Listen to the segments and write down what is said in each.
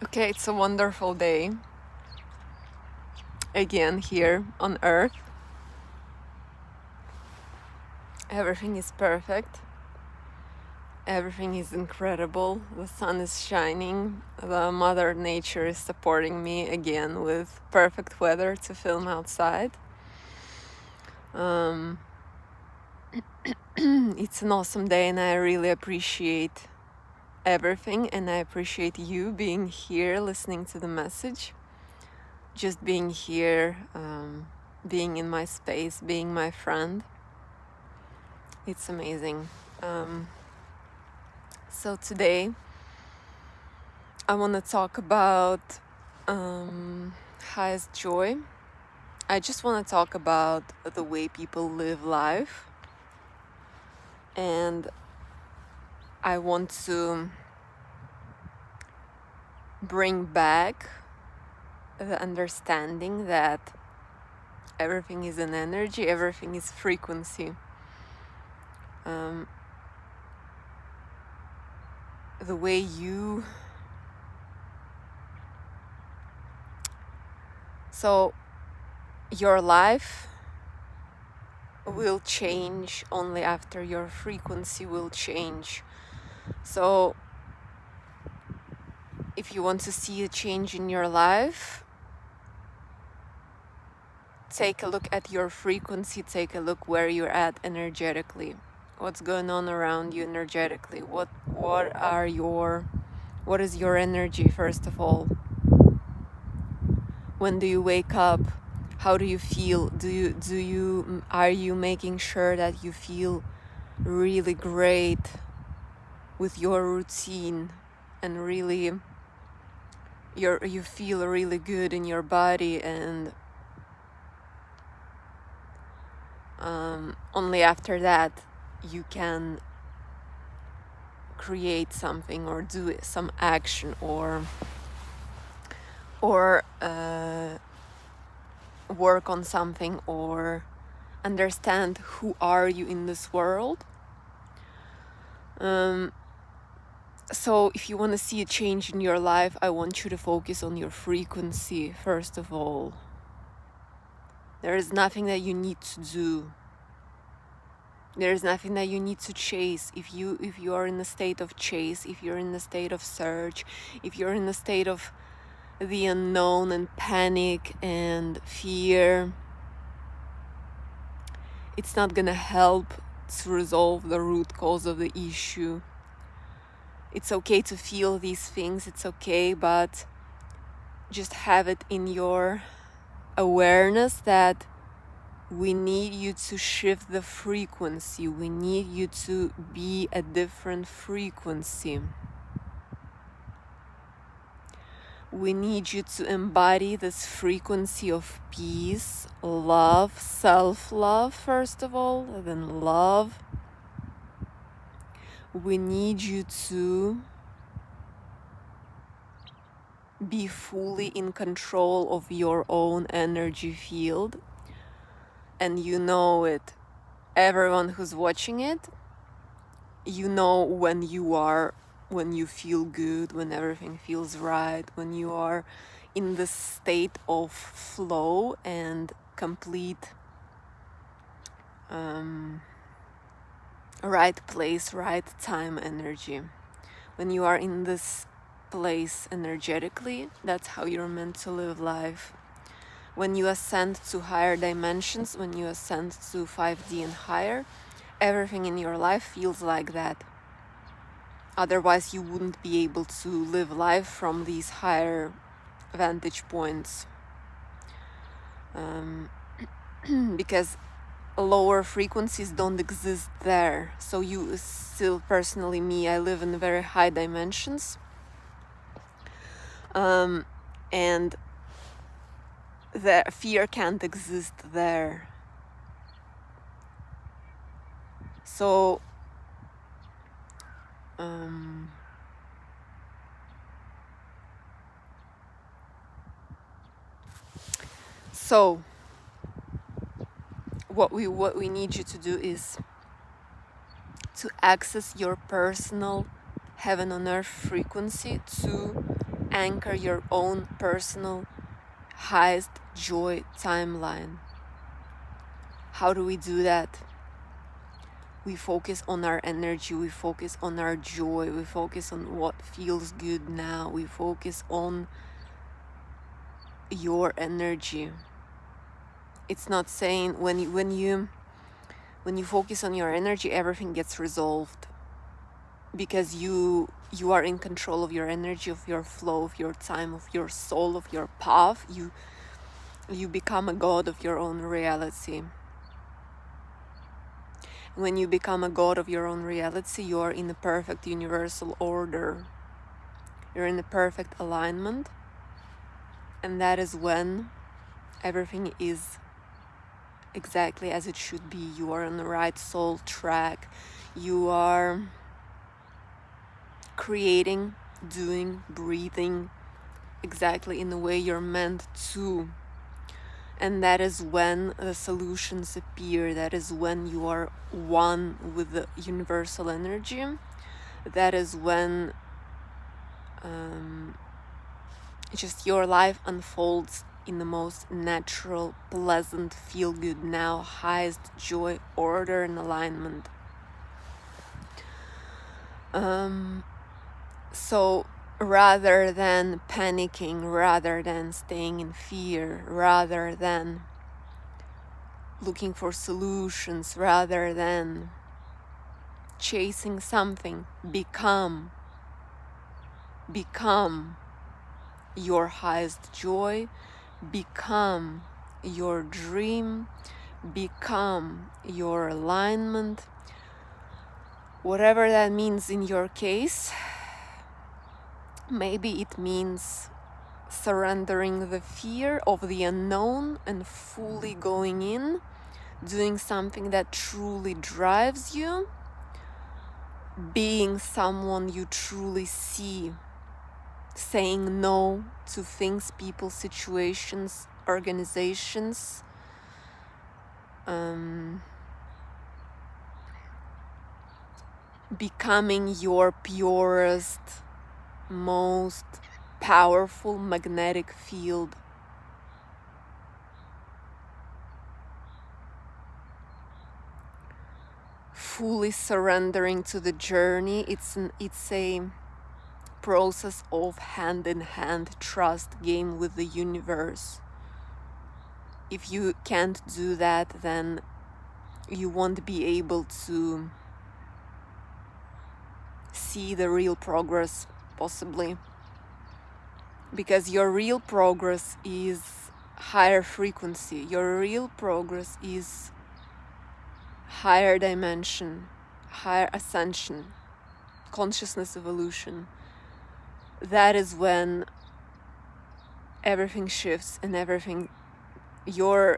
Okay, it's a wonderful day again here on Earth. Everything is perfect. Everything is incredible. The sun is shining. The Mother Nature is supporting me again with perfect weather to film outside. Um, it's an awesome day, and I really appreciate everything. And I appreciate you being here, listening to the message, just being here, being in my space, being my friend. It's amazing. Um, so today I want to talk about highest joy. I just want to talk about the way people live life, and I want to bring back the understanding that everything is an energy, everything is frequency. Um, the way your life will change only after your frequency will change. So if you want to see a change in your life, take a look at your frequency, take a look where you're at energetically. What's going on around you energetically? What is your energy, first of all? When do you wake up? How do you feel? Are you making sure that you feel really great with your routine, and really you feel really good in your body, and only after that you can create something or do some action or work on something or understand who are you in this world. So if you want to see a change in your life, I want you to focus on your frequency first of all. There is nothing that you need to do. There is nothing that you need to chase. If you are in a state of chase, if you're in a state of search, if you're in a state of the unknown and panic and fear, it's not gonna help to resolve the root cause of the issue. It's okay to feel these things, it's okay, but just have it in your awareness that we need you to shift the frequency. We need you to be a different frequency. We need you to embody this frequency of peace, love, self-love, first of all, then love. We need you to be fully in control of your own energy field. And you know it. Everyone who's watching it, you know when you feel good, when everything feels right, when you are in the state of flow and complete right place, right time energy. When you are in this place energetically, that's how you're meant to live life. When you ascend to higher dimensions, when you ascend to 5D and higher, everything in your life feels like that. Otherwise, you wouldn't be able to live life from these higher vantage points. Because lower frequencies don't exist there. So you still, personally, me, I live in very high dimensions. And the fear can't exist there. So what we need you to do is to access your personal heaven on earth frequency, to anchor your own personal highest joy timeline. How do we do that? We focus on our energy, we focus on our joy, we focus on what feels good now, we focus on your energy. It's not saying when you focus on your energy, everything gets resolved, because you are in control of your energy, of your flow, of your time, of your soul, of your path. You become a god of your own reality. When you become a god of your own reality, you are in a perfect universal order. You're in a perfect alignment, and that is when everything is exactly as it should be. You are on the right soul track. You are creating, doing, breathing exactly in the way you're meant to. And that is when the solutions appear. That is when you are one with the universal energy. That is when just your life unfolds in the most natural, pleasant, feel good now, highest joy, order, and alignment. So rather than panicking, rather than staying in fear, rather than looking for solutions, rather than chasing something, become your highest joy, become your dream, become your alignment, whatever that means in your case. Maybe it means surrendering the fear of the unknown and fully going in, doing something that truly drives you, being someone you truly see, saying no to things, people, situations, organizations, becoming your purest, most powerful magnetic field. Fully surrendering to the journey. It's a process of hand-in-hand trust game with the universe. If you can't do that, then you won't be able to see the real progress, possibly, because your real progress is higher frequency. Your real progress is higher dimension, higher ascension, consciousness evolution. That is when everything shifts, and everything, your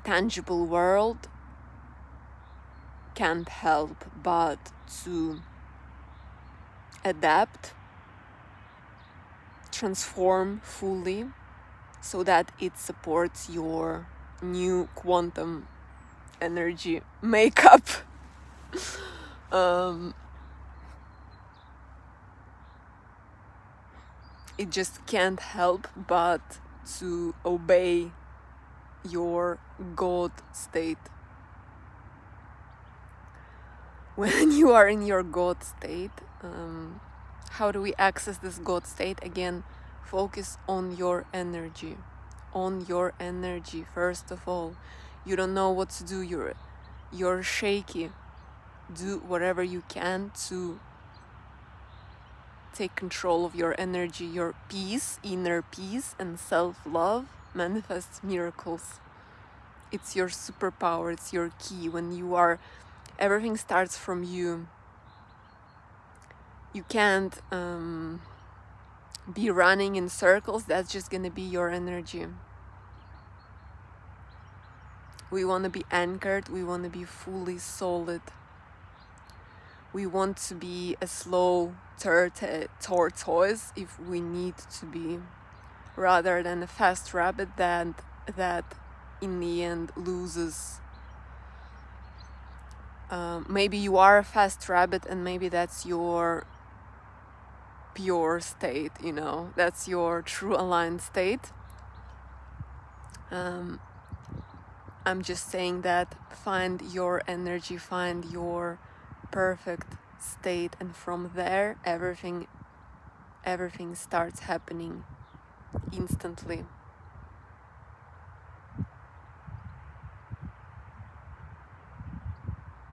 tangible world can't help but to adapt, transform fully, so that it supports your new quantum energy makeup. It just can't help but to obey your God state. When you are in your God state, how do we access this God state? Again, focus on your energy. On your energy, first of all. You don't know what to do, you're shaky. Do whatever you can to take control of your energy. Your peace, inner peace, and self-love manifests miracles. It's your superpower, it's your key. When you are, everything starts from you. You can't be running in circles. That's just gonna be your energy. We want to be anchored, we want to be fully solid. We want to be a slow tortoise if we need to be, rather than a fast rabbit that in the end loses. Maybe you are a fast rabbit, and maybe that's your pure state, you know, that's your true aligned state. I'm just saying that find your energy, find your perfect state, and from there everything starts happening instantly.